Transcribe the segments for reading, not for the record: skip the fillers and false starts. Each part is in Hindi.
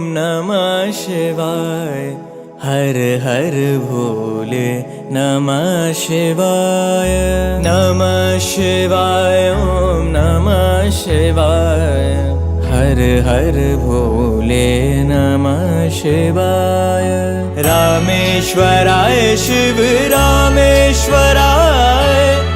नमः शिवाय हर हर भोले नमः शिवाय नमः शिवाय ओम नमः शिवाय हर हर भोले नमः शिवाय रामेश्वराय शिव रामेश्वराय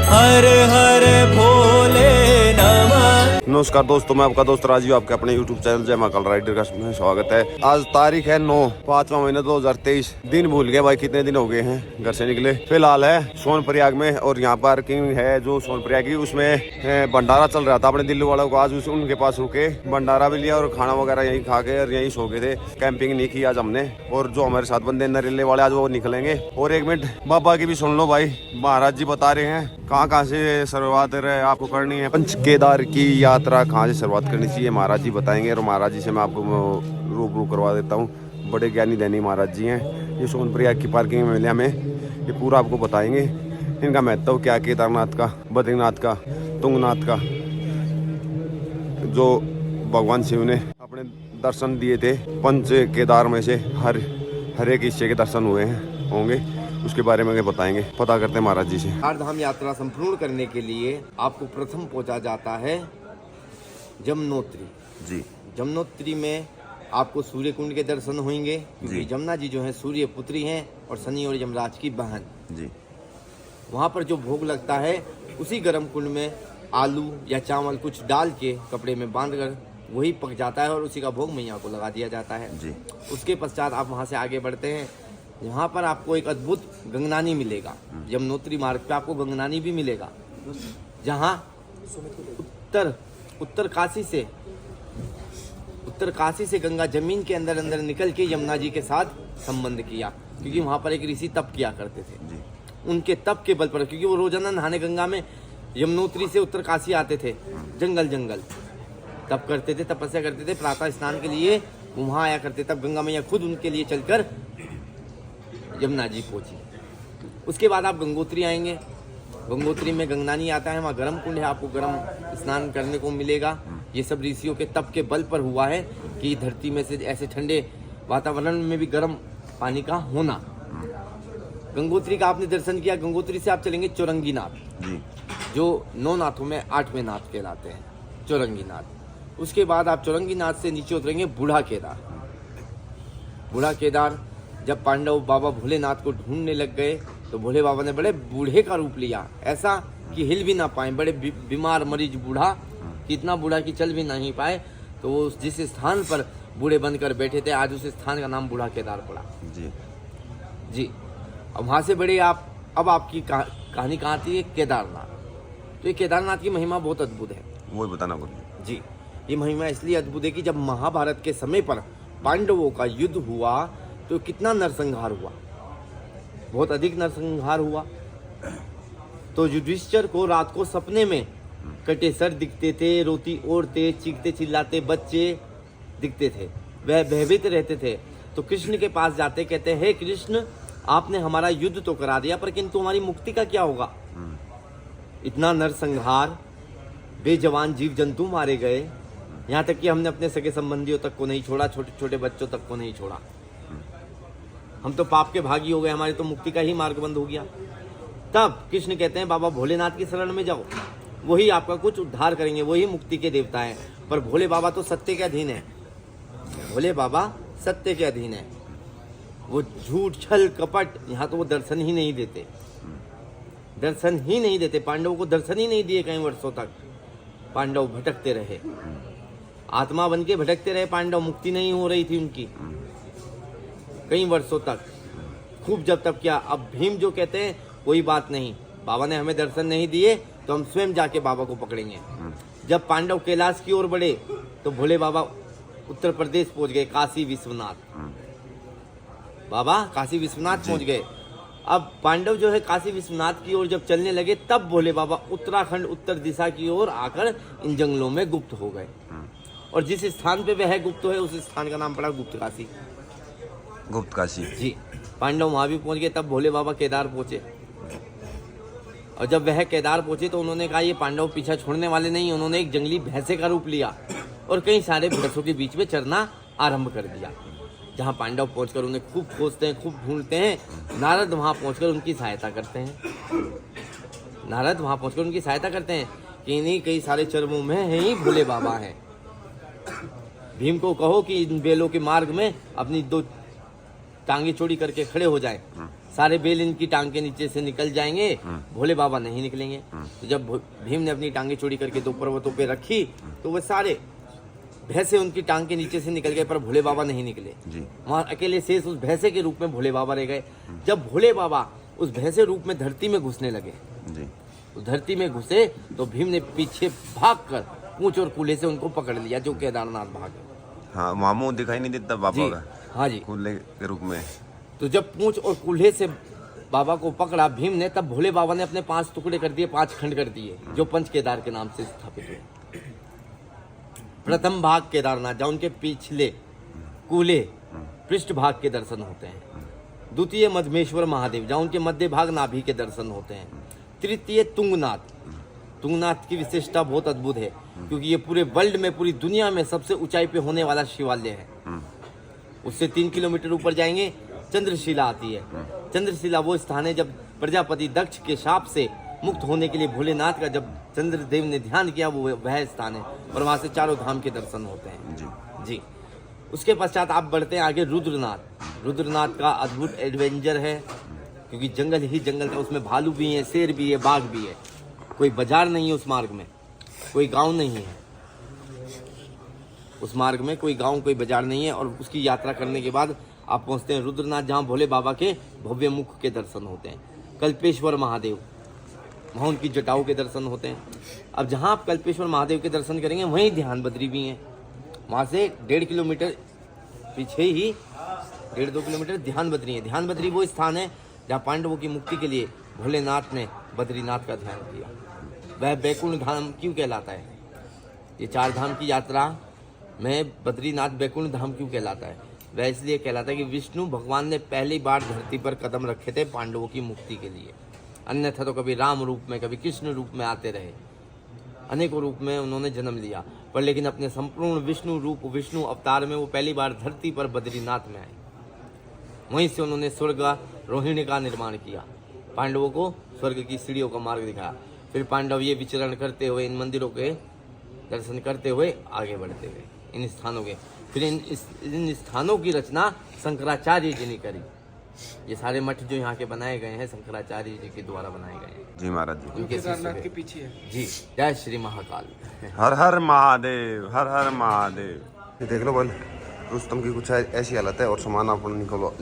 हर हर भोले नमः। नमस्कार दोस्तों, मैं आपका दोस्त राजीव, आपके अपने YouTube चैनल जय महाकाल राइडर का स्वागत है। आज तारीख है 9 5वां महीना 2023। दिन भूल गए भाई, कितने दिन हो गए हैं घर से निकले। फिलहाल है सोनप्रयाग में और यहाँ पार्किंग है जो सोनप्रयाग की, उसमें भंडारा चल रहा था अपने दिल्ली वालों को। आज उनके पास रुके, भंडारा भी लिया और खाना वगैरह यहीं खा के और यहीं सो गए थे। कैंपिंग नहीं की आज हमने। और जो हमारे साथ बंदे नरेले वाले आज वो निकलेंगे। और एक मिनट बाबा की भी सुन लो भाई, महाराज जी बता रहे हैं कहाँ से शुरुआत आपको करनी है। पंच केदार की यात्रा कहाँ से शुरुआत करनी चाहिए महाराज जी बताएंगे। और महाराज जी से मैं आपको रूबरू करवा देता हूँ। बड़े ज्ञानी दैनी महाराज जी हैं। ये सोनप्रयाग की पार्किंग में मिले हमें, ये पूरा आपको बताएंगे। इनका महत्व क्या, केदारनाथ का, बद्रीनाथ का, तुंगनाथ का, जो भगवान शिव ने अपने दर्शन दिए थे। पंच केदार में से हर एक हिस्से के दर्शन हुए हैं होंगे, उसके बारे में बताएंगे। पता करते हैं महाराज जी से। चारधाम यात्रा संपूर्ण करने के लिए आपको प्रथम पहुंचा जाता है जमुनोत्री जी। जमुनोत्री में आपको सूर्य कुंड के दर्शन होंगे, क्योंकि जमुना जी जो है सूर्य पुत्री हैं और शनि और यमराज की बहन जी। वहाँ पर जो भोग लगता है उसी गर्म कुंड में आलू या चावल कुछ डाल के कपड़े में बांधकर वही पक जाता है और उसी का भोग मैया को लगा दिया जाता है जी। उसके पश्चात आप वहाँ से आगे बढ़ते हैं। यहाँ पर आपको एक अद्भुत गंगनानी मिलेगा। यमुनोत्री मार्ग पे आपको गंगनानी भी मिलेगा, जहाँ उत्तर काशी से गंगा जमीन के अंदर अंदर निकल के यमुना जी के साथ संबंध किया, क्योंकि वहाँ पर एक ऋषि तप किया करते थे जी। उनके तप के बल पर, क्योंकि वो रोजाना नहाने गंगा में यमुनोत्री से उत्तर काशी आते थे, जंगल तप करते थे, तपस्या करते थे, प्रातः स्नान के लिए वहाँ आया करते। तब गंगा मैया खुद उनके लिए चलकर यमुना जी पहुंची। उसके बाद आप गंगोत्री आएंगे। गंगोत्री में गंगनानी आता है, वहाँ गर्म कुंड है, आपको गर्म स्नान करने को मिलेगा। ये सब ऋषियों के तप के बल पर हुआ है कि धरती में से ऐसे ठंडे वातावरण में भी गर्म पानी का होना। गंगोत्री का आपने दर्शन किया। गंगोत्री से आप चलेंगे चौरंगी नाथ जी, जो 9 नाथों में 8वें नाथ कहलाते हैं, चौरंगी नाथ। उसके बाद आप चौरंगी नाथ से नीचे उतरेंगे बूढ़ा केदार। जब पांडव बाबा भोलेनाथ को ढूंढने लग गए तो भोले बाबा ने बड़े बूढ़े का रूप लिया, ऐसा कि हिल भी ना पाए। बड़े बीमार मरीज बूढ़ा, कितना बूढ़ा कि चल भी नहीं पाए। तो वो जिस स्थान पर बूढ़े बनकर बैठे थे, आज उस स्थान का नाम बूढ़ा केदार पड़ा जी। अब वहाँ से बड़े अब आपकी कहानी कहाँ आती है, केदारनाथ। तो ये केदारनाथ की महिमा बहुत अद्भुत है। वही बताना बोलिए जी। ये महिमा इसलिए अद्भुत है कि जब महाभारत के समय पर पांडवों का युद्ध हुआ तो कितना नरसंहार हुआ, बहुत अधिक नरसंहार हुआ। तो युधिष्ठिर को रात को सपने में कटे सर दिखते थे, रोती औरतें, चीखते चिल्लाते बच्चे दिखते थे, वह भयभीत रहते थे। तो कृष्ण के पास जाते, कहते हे कृष्ण, आपने हमारा युद्ध तो करा दिया, पर किंतु हमारी मुक्ति का क्या होगा। इतना नरसंहार, बेजवान जीव जंतु मारे गए, यहाँ तक कि हमने अपने सगे संबंधियों तक को नहीं छोड़ा, छोटे छोटे बच्चों तक को नहीं छोड़ा। हम तो पाप के भागी हो गए, हमारी तो मुक्ति का ही मार्ग बंद हो गया। तब कृष्ण कहते हैं बाबा भोलेनाथ की शरण में जाओ, वही आपका कुछ उद्धार करेंगे, वही मुक्ति के देवता हैं। पर भोले बाबा तो सत्य के अधीन है, भोले बाबा सत्य के अधीन है। वो झूठ छल कपट, यहाँ तो वो दर्शन ही नहीं देते, दर्शन ही नहीं देते। पांडवों को दर्शन ही नहीं दिए कई वर्षों तक। पांडव भटकते रहे, आत्मा बन के भटकते रहे पांडव। मुक्ति नहीं हो रही थी उनकी कई वर्षों तक, खूब जब तक किया। अब भीम जो कहते हैं कोई बात नहीं, बाबा ने हमें दर्शन नहीं दिए तो हम स्वयं जाके बाबा को पकड़ेंगे। जब पांडव कैलाश की ओर बढ़े तो भोले बाबा उत्तर प्रदेश पहुंच गए, काशी विश्वनाथ, बाबा काशी विश्वनाथ पहुंच गए। अब पांडव जो है काशी विश्वनाथ की ओर जब चलने लगे, तब भोले बाबा उत्तराखंड उत्तर दिशा की ओर आकर इन जंगलों में गुप्त हो गए। और जिस स्थान पे वह गुप्त है उस स्थान का नाम पड़ा गुप्त काशी जी। पांडव वहां भी पहुंच गए। तब भोले बाबा केदार पहुंचे, और जब वह केदार पहुंचे तो उन्होंने कहा ये पांडव पीछा छोड़ने वाले नहीं। उन्होंने एक जंगली भैंसे का रूप लिया और कई सारे भैंसों के बीच में चरना आरंभ कर दिया। जहाँ पांडव पहुंचकर उन्हें खूब खोजते हैं, खूब ढूंढते हैं। नारद वहाँ पहुंचकर उनकी सहायता करते हैं कि इन्हीं कई सारे चरमों में है ही भोले बाबा हैं। भीम को कहो कि इन बेलों के मार्ग में अपनी 2 टांगे चौड़ी करके खड़े हो जाएं। सारे बेल इनकी टांग के नीचे से निकल जाएंगे, भोले बाबा नहीं निकलेंगे। तो जब भीम ने अपनी टांगे चौड़ी करके 2 पर्वतों पे रखी तो वे सारे भैंसे उनकी टांग के नीचे से निकल गए, पर भोले बाबा नहीं निकले। वहां अकेले शेष उस भैंसे के रूप में भोले बाबा रह गए। जब भोले बाबा उस भैंसे रूप में धरती में घुसने लगे, तो धरती में घुसे तो भीम ने पीछे भागकर पूंछ और कूल्हे से उनको पकड़ लिया, जो केदारनाथ भागे। हाँ, मामू दिखाई नहीं देता बाबा का। हाँ जी, कूल्हे के रूप में। तो जब पूंछ और कूल्हे से बाबा को पकड़ा भीम ने, तब भोले बाबा ने अपने 5 टुकड़े कर दिए, 5 खंड कर दिए, जो पंच केदार के नाम से स्थापित हुए। प्रथम भाग केदारनाथ, जहाँ उनके पिछले कूल्हे पृष्ठ भाग के दर्शन होते हैं। द्वितीय मधमेश्वर महादेव, जहाँ उनके मध्य भाग नाभि के दर्शन होते हैं। तृतीय तुंगनाथ की विशेषता बहुत अद्भुत है, क्योंकि ये पूरे वर्ल्ड में, पूरी दुनिया में सबसे ऊंचाई पे होने वाला शिवालय है। उससे 3 किलोमीटर ऊपर जाएंगे चंद्रशिला आती है। चंद्रशिला वो स्थान है जब प्रजापति दक्ष के शाप से मुक्त होने के लिए भोलेनाथ का जब चंद्रदेव ने ध्यान किया, वो वह स्थान है, और वहां से चारों धाम के दर्शन होते हैं। जी। उसके पश्चात आप बढ़ते हैं आगे रुद्रनाथ का अद्भुत एडवेंचर है, क्योंकि जंगल ही जंगल था। उसमें भालू भी है, शेर भी है, बाघ भी है। कोई बाजार नहीं है उस मार्ग में, कोई गांव नहीं है उस मार्ग में, कोई गांव कोई बाजार नहीं है। और उसकी यात्रा करने के बाद आप पहुंचते हैं रुद्रनाथ, जहाँ भोले बाबा के भव्य मुख के दर्शन होते हैं। कल्पेश्वर महादेव, वहाँ उनकी जटाओं के दर्शन होते हैं। अब जहाँ आप कल्पेश्वर महादेव के दर्शन करेंगे, वहीं ध्यान बद्री भी हैं। वहाँ से 1.5 किलोमीटर पीछे ही 1.5-2 किलोमीटर ध्यान बद्री है। ध्यान बद्री वो स्थान है जहाँ पांडवों की मुक्ति के लिए भोलेनाथ ने बद्रीनाथ का ध्यान किया। वह बैकुंठ धाम क्यों कहलाता है? ये 4 धाम की यात्रा में बद्रीनाथ बैकुंठ धाम क्यों कहलाता है? वह इसलिए कहलाता है कि विष्णु भगवान ने पहली बार धरती पर कदम रखे थे पांडवों की मुक्ति के लिए। अन्यथा तो कभी राम रूप में, कभी कृष्ण रूप में आते रहे, अनेकों रूप में उन्होंने जन्म लिया, पर लेकिन अपने संपूर्ण विष्णु रूप, विष्णु अवतार में वो पहली बार धरती पर बद्रीनाथ में आए। वहीं से उन्होंने स्वर्ग रोहिणी का निर्माण किया, पांडवों को स्वर्ग की सीढ़ियों का मार्ग दिखाया। फिर पांडव ये विचरण करते हुए, इन मंदिरों के दर्शन करते हुए आगे बढ़ते गए इन स्थानों के। फिर इन स्थानों की रचना शंकराचार्य जी ने करी। ये सारे मठ जो यहाँ के बनाए गए हैं शंकराचार्य जी के द्वारा बनाए गए हैं। जी महाराज जी, उनके शिष्य के पीछे है जी। जय श्री महाकाल। हर हर महादेव, हर हर महादेव। ये देख लो बोल, रुस्तम की कुछ ऐसी हालत है। और सामान आप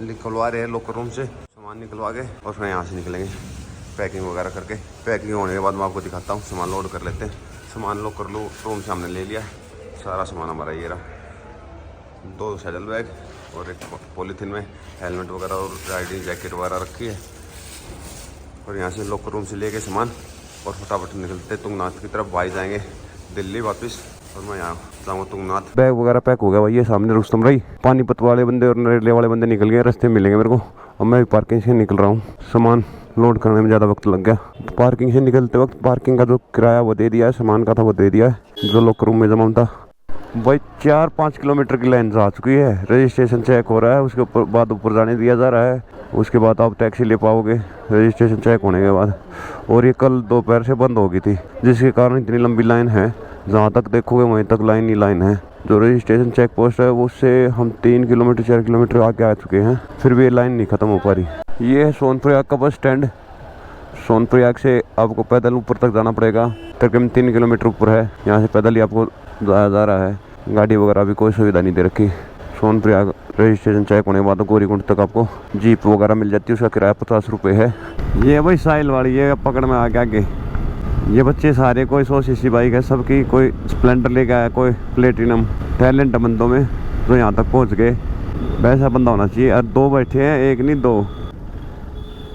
निकलवा रहे हैं लोकर रूम से, सामान निकलवा के और फिर यहाँ से निकलेंगे पैकिंग वगैरह करके। पैकिंग होने के बाद मैं आपको दिखाता हूँ, सामान लोड कर लेते हैं। सामान लोड कर लो, रूम से हमने ले लिया सारा सामान हमारा। ये रहा 2 सैडल बैग और एक पॉलीथीन में हेलमेट वगैरह और राइडिंग जैकेट वगैरह रखी है। और यहाँ से लोकर रूम से लेके सामान और फटाफट निकलते तुंगनाथ की तरफ। भाई जाएंगे दिल्ली वापस, और मैं यहाँ जाऊँगा तुंगनाथ। बैग वगैरह पैक हो गया भाई। ये सामने रुस्तम रही, पानीपत वाले बंदे और नरेले वाले बंदे निकल गए, रास्ते में मिलेंगे मेरे को। और मैं भी पार्किंग से निकल रहा हूँ। सामान लोड करने में ज़्यादा वक्त लग गया। पार्किंग से निकलते वक्त पार्किंग का जो किराया वो दे दिया है, सामान का था वो दे दिया है, जो लोकर रूम में जमा था। भाई 4-5 किलोमीटर की लाइन आ चुकी है। रजिस्ट्रेशन चेक हो रहा है, उसके ऊपर बाद ऊपर जाने दिया जा रहा है। उसके बाद आप टैक्सी ले पाओगे रजिस्ट्रेशन चेक होने के बाद। और ये कल दोपहर से बंद हो गई थी, जिसके कारण इतनी लंबी लाइन है। जहाँ तक देखोगे वहीं तक लाइन ही लाइन है। जो रजिस्ट्रेशन चेक पोस्ट है उससे हम 3 किलोमीटर 4 किलोमीटर आगे आ चुके हैं, फिर भी ये लाइन नहीं ख़त्म हो पा रही। ये है सोनप्रयाग का बस स्टैंड। सोनप्रयाग से आपको पैदल ऊपर तक जाना पड़ेगा, तकरीबन 3 किलोमीटर ऊपर है। यहाँ से पैदल ही आपको जाया जा रहा है, गाड़ी वगैरह भी कोई सुविधा नहीं दे रखी। सोनप्रयाग रजिस्ट्रेशन चेक होने के बाद गौरीकुंड तक आपको जीप वगैरह मिल जाती है, उसका किराया 50 रुपये है। ये भाई साहिल वाली, ये पकड़ में आ गया आगे। ये बच्चे सारे कोई 100 सीसी बाइक है सबकी, कोई स्प्लेंडर लेके आया, कोई प्लेटिनम। टैलेंट बंदों में जो यहाँ तक पहुँच गए, वैसा बंदा होना चाहिए। और 2 बैठे हैं, 1 नहीं 2।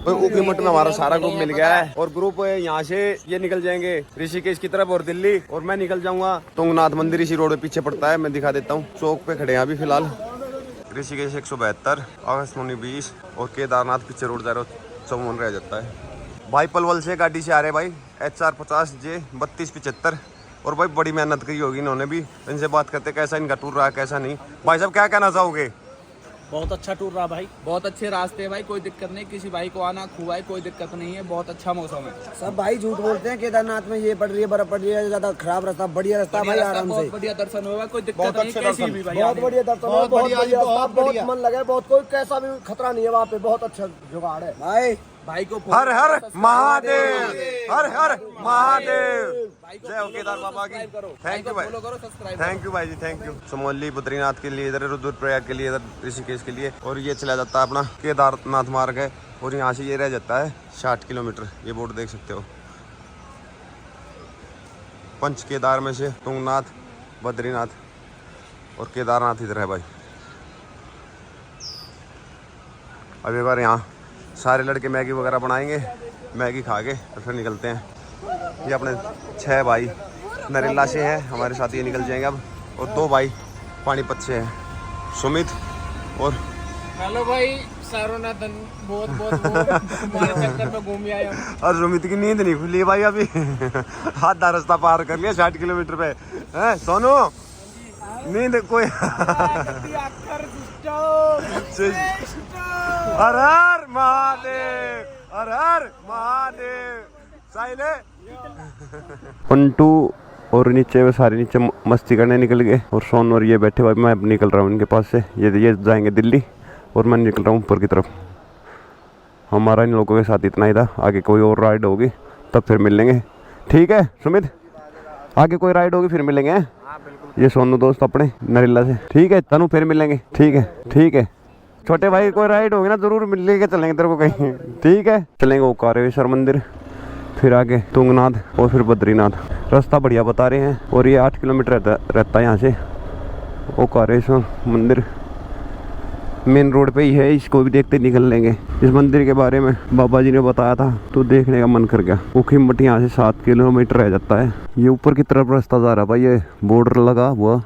ऊखी मठ में हमारा सारा ग्रुप मिल गया है, और ग्रुप यहाँ से ये निकल जाएंगे ऋषिकेश की तरफ और दिल्ली। और मैं निकल जाऊंगा तुंगनाथ मंदिर, इसी रोड पे पीछे पड़ता है, मैं दिखा देता हूँ। चौक पे खड़े हैं अभी फिलहाल। ऋषिकेश 172, आकाशवाणी 20 और केदारनाथ पीछे रोड जा रहे हो, 54 रह जाता है। भाई पलवल से गाड़ी से आ रहे भाई, HR50J 3275। और भाई बड़ी मेहनत की होगी इन्होंने भी। इनसे बात करते कैसा इनका टूर रहा कैसा नहीं। भाई साहब क्या कहना चाहोगे? बहुत अच्छा टूर रहा भाई, बहुत अच्छे रास्ते हैं भाई, कोई दिक्कत नहीं, किसी भाई को आना खुआए कोई दिक्कत नहीं है, बहुत अच्छा मौसम है। सब भाई झूठ बोलते हैं, केदारनाथ में ये पड़ रही है, बर्फ पड़ रही है, ज्यादा खराब रास्ता, बढ़िया रास्ता भाई, आराम से बहुत बढ़िया दर्शन होगा, कोई दिक्कत नहीं कैसी भी भाई, बहुत बढ़िया दर्शन, बहुत बढ़िया, बहुत मन लगे, बहुत कोई कैसा भी खतरा नहीं है वहाँ पे, बहुत अच्छा जुगाड़ है भाई। भाई को हर हर महादेव, हर हर महादेव, जय हो केदार बाबा की। थैंक यू भाई, थैंक यू भाई जी, थैंक यू। समोली बद्रीनाथ के लिए इधर, रुद्रप्रयाग के लिए इधर, ऋषिकेश के लिए, और ये चला जाता है अपना केदारनाथ मार्ग है। और यहाँ से ये रह जाता है 60 किलोमीटर। ये बोर्ड देख सकते हो। पंच केदार में से तुंगनाथ, बद्रीनाथ और केदारनाथ इधर है भाई। अब एक बार यहाँ सारे लड़के मैगी वगैरह बनाएंगे, मैगी खा के और फिर निकलते हैं। ये अपने 6 भाई नरेला से हैं हमारे साथ, ये निकल जाएंगे अब। और 2 भाई पानीपत से हैं, सुमित और हेलो भाई सारोनाथन, बहुत तुम्हारे चक्कर में घूम आया। और सुमित की नींद नहीं खुली भाई अभी। आधा रास्ता पार कर लिया 60 किलोमीटर पे। हैं सोनू, नींद कोई हर हर महादेव, हर हर महादेव। साइले पंटू और नीचे वे सारे नीचे मस्ती करने निकल गए, और सोनू और ये बैठे भाई। मैं निकल रहा हूँ इनके पास से, ये जाएंगे दिल्ली और मैं निकल रहा हूँ ऊपर की तरफ। हमारा इन लोगों के साथ इतना ही था, आगे कोई और राइड होगी तब फिर मिल लेंगे। ठीक है सुमित, आगे कोई राइड होगी फिर मिलेंगे। ये सोनू दोस्त अपने नरेला से। ठीक है तनु, फिर मिलेंगे। ठीक है, ठीक है छोटे भाई, कोई राइड होगी ना जरूर मिल लेके चलेंगे तेरे को कहीं। ठीक है चलेंगे ओंकारेश्वर मंदिर, फिर आगे तुंगनाथ और फिर बद्रीनाथ। रास्ता बढ़िया बता रहे हैं। और ये 8 किलोमीटर रहता है यहाँ से ओंकारेश्वर मंदिर। मेन रोड पे ही है, इसको भी देखते निकल लेंगे। इस मंदिर के बारे में बाबा जी ने बताया था तो देखने का मन कर गया। ऊखीमठ यहाँ से 7 किलोमीटर रह जाता है। ये ऊपर की तरफ रास्ता जा रहा है भाई, ये बॉर्डर लगा हुआ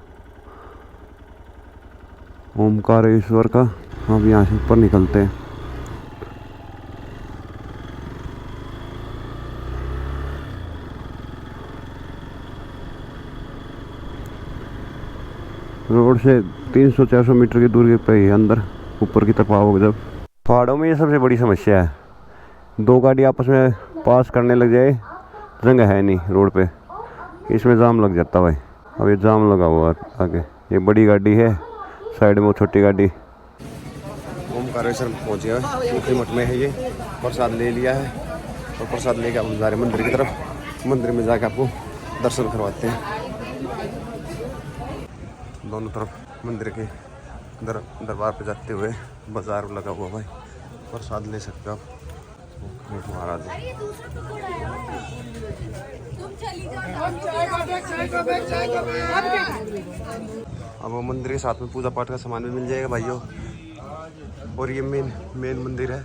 ओमकारेश्वर का। अब यहाँ से ऊपर निकलते हैं। रोड से 300-400 मीटर की दूरी पे ही अंदर ऊपर की तरफ आओगे जब। पहाड़ों में ये सबसे बड़ी समस्या है, 2 गाड़ी आपस में पास करने लग जाए, जगह है नहीं रोड पे, इसमें जाम लग जाता भाई। अब ये जाम लगा हुआ आगे, ये बड़ी गाड़ी है, साइड में वो छोटी गाड़ी। ओमकारेश्वर पहुँचे हैं, ऊखीमठ में है ये। प्रसाद ले लिया है और प्रसाद लेके आप जा रहे मंदिर की तरफ। मंदिर में जाके आपको दर्शन करवाते हैं। दोनों तरफ मंदिर के दरबार पे जाते हुए बाजार लगा हुआ भाई, प्रसाद ले सकते हो आप महाराज। अब वो मंदिर के साथ में पूजा पाठ का सामान भी मिल जाएगा भाइयों। और ये मेन मंदिर है।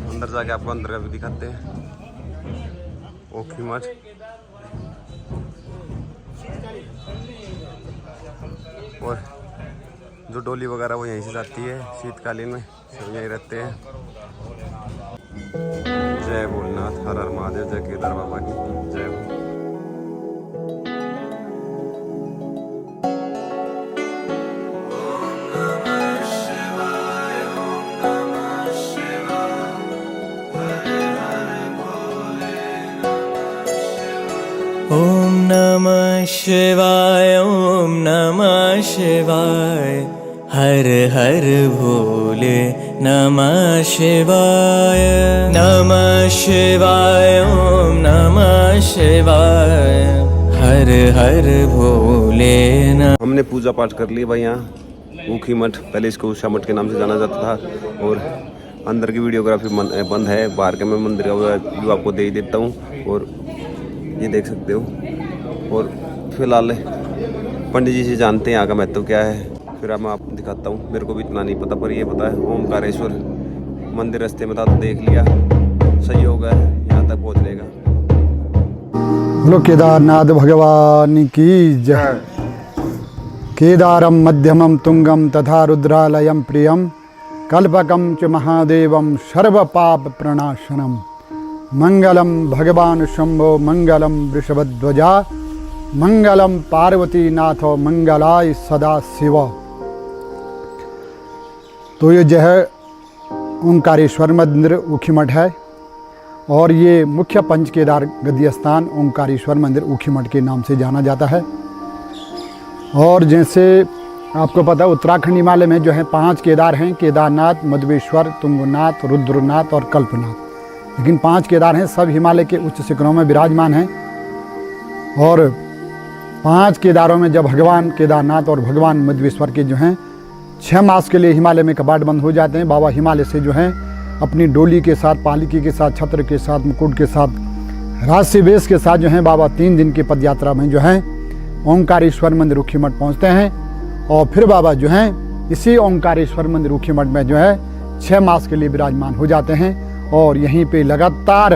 अंदर जाके आपको अंदर का भी दिखाते हैं ऊखीमठ। और जो डोली वगैरह वो यहीं से जाती है, शीतकालीन में सब यहीं रहते हैं। जय भोलेनाथ, हर हर महादेव, जय केदार बाबा की जय हो। ओम नमः शिवाय, ओम नमः शिवाय, हर हर भोले नमः शिवाय, नमः शिवाय, ओम नमः शिवाय, हर हर भोले नमः। हमने पूजा पाठ कर लिया भाई यहाँ ऊखीमठ, पहले इसको उषा मठ के नाम से जाना जाता था। और अंदर की वीडियोग्राफी बंद है, बाहर के मैं मंदिर का व्यू आपको दे ही देता हूँ। और ये देख सकते हो। और फिलहाल पंडित जी से जानते हैं यहाँ का महत्व क्या है, फिर अब मैं आपको दिखाता हूँ। मेरे को भी इतना नहीं पता पर ये पता है ओमकारेश्वर मंदिर रास्ते में था तो देख लिया, सही होगा यहाँ तक पहुँचने का। बोलो केदारनाथ भगवान की जय। केदारम मध्यमम तुंगम तथा रुद्रालयम प्रियम कल्पकं च महादेवं सर्वपाप प्रणाशनम। मंगलम भगवान शंभो मंगलम वृषभध्वजा मंगलम पार्वती नाथो मंगलाय सदा शिव। तो ये जो है ओंकारेश्वर मंदिर ऊखीमठ है और ये मुख्य पंच केदार गद्दी स्थान ओंकारेश्वर मंदिर ऊखीमठ के नाम से जाना जाता है। और जैसे आपको पता है उत्तराखंड हिमालय में जो है 5 केदार हैं, केदारनाथ, मधवेश्वर, तुंगनाथ, रुद्रनाथ और कल्पनाथ। लेकिन 5 केदार हैं, सब हिमालय के उच्च शिखरों में विराजमान हैं। और 5 केदारों में जब भगवान केदारनाथ और भगवान मधवेश्वर के जो हैं 6 मास के लिए हिमालय में कपाट बंद हो जाते हैं, बाबा हिमालय से जो हैं अपनी डोली के साथ, पालकी के साथ, छत्र के साथ, मुकुट के साथ, राजसी वेश के साथ जो हैं बाबा 3 दिन की पदयात्रा में जो हैं ओंकारेश्वर मंदिर ऊखीमठ पहुँचते हैं। और फिर बाबा जो हैं इसी ओंकारेश्वर मंदिर ऊखीमठ में जो है 6 मास के लिए विराजमान हो जाते हैं। और यहीं पे लगातार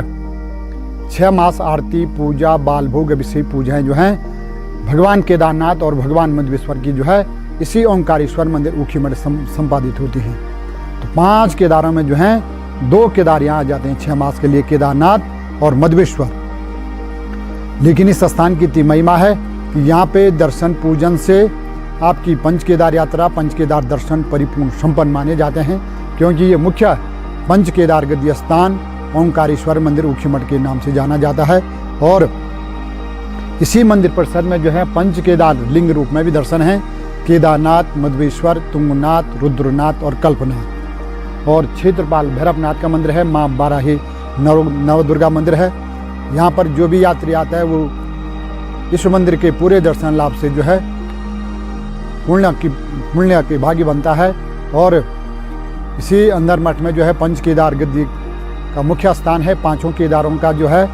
6 मास आरती, पूजा, बाल भोग, अभिषेक पूजाएँ जो हैं भगवान केदारनाथ और भगवान मधवेश्वर की जो है इसी ओंकारेश्वर मंदिर ऊखीमठ संपादित होती हैं। तो 5 केदारों में जो हैं 2 केदार यहाँ आ जाते हैं 6 मास के लिए, केदारनाथ और मधवेश्वर। लेकिन इस स्थान की इतनी महिमा है कि यहाँ पे दर्शन पूजन से आपकी पंच केदार यात्रा, पंच केदार दर्शन परिपूर्ण संपन्न माने जाते हैं। क्योंकि ये मुख्य पंच केदार गद्दी स्थान ओंकारेश्वर मंदिर ऊखीमठ के नाम से जाना जाता है। और इसी मंदिर परिसर में जो है पंच केदार लिंग रूप में भी दर्शन हैं, केदारनाथ, मधवेश्वर, तुंगनाथ, रुद्रनाथ और कल्पनाथ। और क्षेत्रपाल भैरवनाथ का मंदिर है, माँ बाराही नवदुर्गा मंदिर है। यहाँ पर जो भी यात्री आता है वो इस मंदिर के पूरे दर्शन लाभ से जो है पुण्य की भागी बनता है। और इसी अंदर मठ में जो है पंच केदार गद्दी का मुख्य स्थान है। 5 केदारों का जो है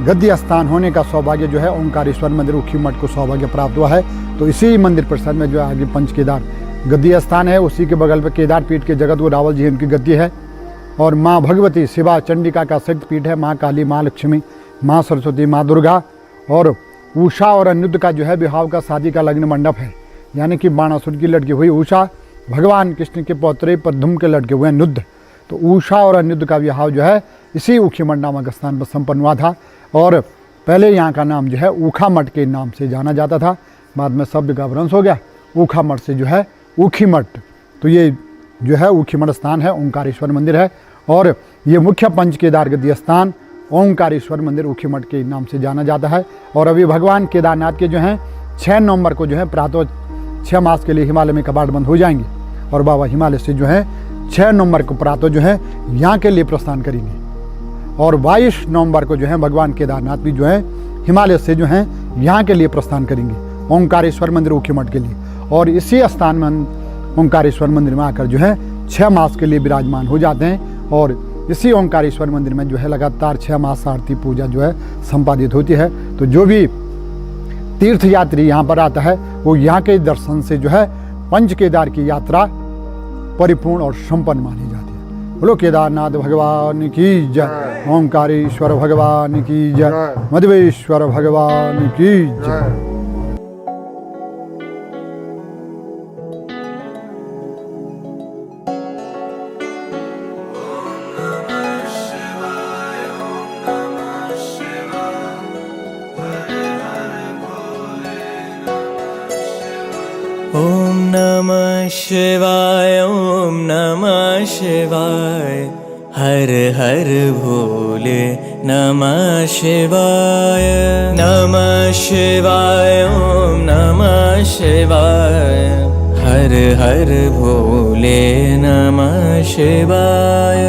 गद्दी स्थान होने का सौभाग्य जो है ओंकारेश्वर मंदिर ऊखीमठ को सौभाग्य प्राप्त हुआ है। तो इसी मंदिर परिसर में जो आगे पंच केदार गद्दी स्थान है, उसी के बगल में केदार पीठ के जगत गुरु रावल जी उनकी गद्दी है। और माँ भगवती, शिवा, चंडिका का शक्ति पीठ है, माँ काली, माँ लक्ष्मी, माँ सरस्वती, माँ दुर्गा और उषा और अनिरुद्ध का जो है विवाह का शादी का लग्न मंडप है। यानी कि बाणासुर की लड़की हुई उषा, भगवान कृष्ण के पौत्रे प्रद्युम्न के लड़के हुए अनिरुद्ध। तो उषा और अनिरुद्ध का विवाह जो है इसी ऊखीमठ नामक स्थान पर संपन्न हुआ था। और पहले यहाँ का नाम जो है ऊखामठ के नाम से जाना जाता था, बाद में शब्द का भ्रंश हो गया, ऊखामठ से जो है ऊखीमठ। तो ये जो है ऊखीमठ स्थान है, ओंकारेश्वर मंदिर है। और ये मुख्य पंच केदार गद्दी स्थान ओंकारेश्वर मंदिर ऊखीमठ के नाम से जाना जाता है। और अभी भगवान केदारनाथ के जो हैं 6 नवंबर को जो है प्रातः 6 मास के लिए हिमालय में कपाट बंद हो जाएंगे। और बाबा हिमालय से जो है 6 नवंबर को प्रातः जो है यहाँ के लिए प्रस्थान करेंगे। और 22 नवंबर को जो है भगवान केदारनाथ भी जो है हिमालय से जो है यहाँ के लिए प्रस्थान करेंगे ओंकारेश्वर मंदिर ऊखीमठ के लिए। और इसी स्थान में ओंकारेश्वर मंदिर में आकर जो है 6 मास के लिए विराजमान हो जाते हैं। और इसी ओंकारेश्वर मंदिर में जो है लगातार 6 मास आरती पूजा जो है संपादित होती है। तो जो भी तीर्थ यात्री यहाँ पर आता है वो यहाँ के दर्शन से जो है पंच केदार की यात्रा परिपूर्ण और संपन्न मानी जाती है। बोलो केदारनाथ भगवान की जय, ओंकारेश्वर भगवान की जय, मधवेश्वर भगवान की जय। ओम नमः शिवाय, ओम नमः शिवाय, हर हर भोले नमः शिवाय। नमः शिवाय, ओम नमः शिवाय, हर हर भोले नमः शिवाय।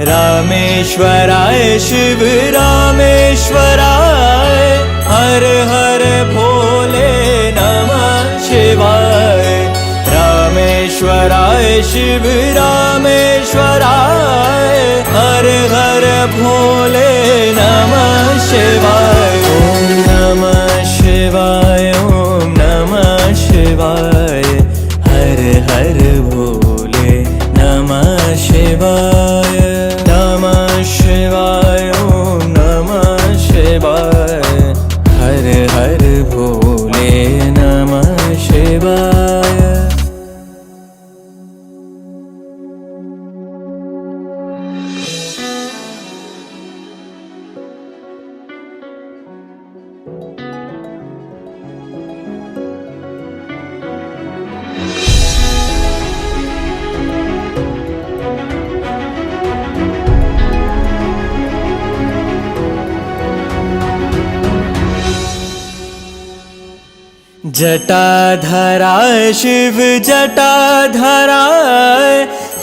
रामेश्वराय शिव रामेश्वराय, हर हर भोले नमः शिवाय। रामेश्वराय शिव रामेश्वराय, हर हर भोले नमः शिवाय। ओम नमः शिवाय, ओम नमः शिवाय, हर हर भोले नमः शिवाय। नमः शिवाय, ओम नमः शिवाय, हर हर भोले नमः शिवाय। जटाधराय शिव जटाधराय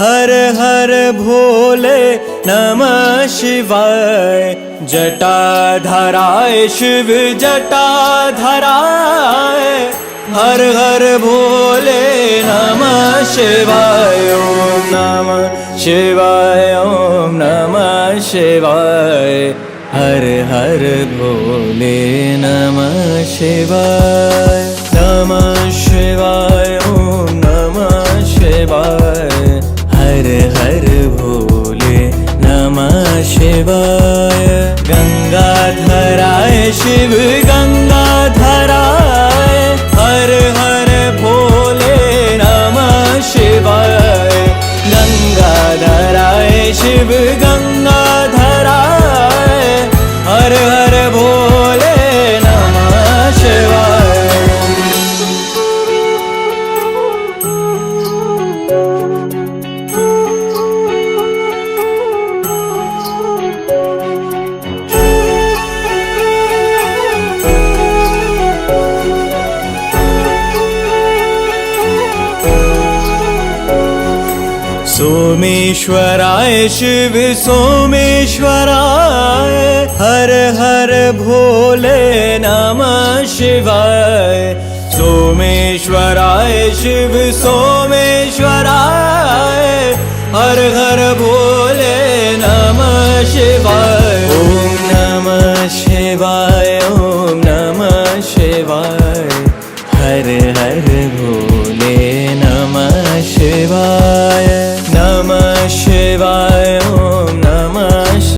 हर हर भोले नमः शिवाय जटाधराय शिव जटाधराय हर हर भोले नमः शिवाय ओम नमः शिवाय ओम नमः शिवाय हर हर भोले नमः शिवाय ओम नमः शिवाय हर हर भोले नमः शिवाय गंगाधराय शिव गंगाधराय हर हर भोले नमः शिवाय गंगाधराय शिव गंगाधराय हर हर भोले नमः शिवाय सोमेश्वराय शिव सोमेश्वराय हर हर भोले नमः शिवाय सोमेश्वराय शिव सोमेश्वराय हर हर भोले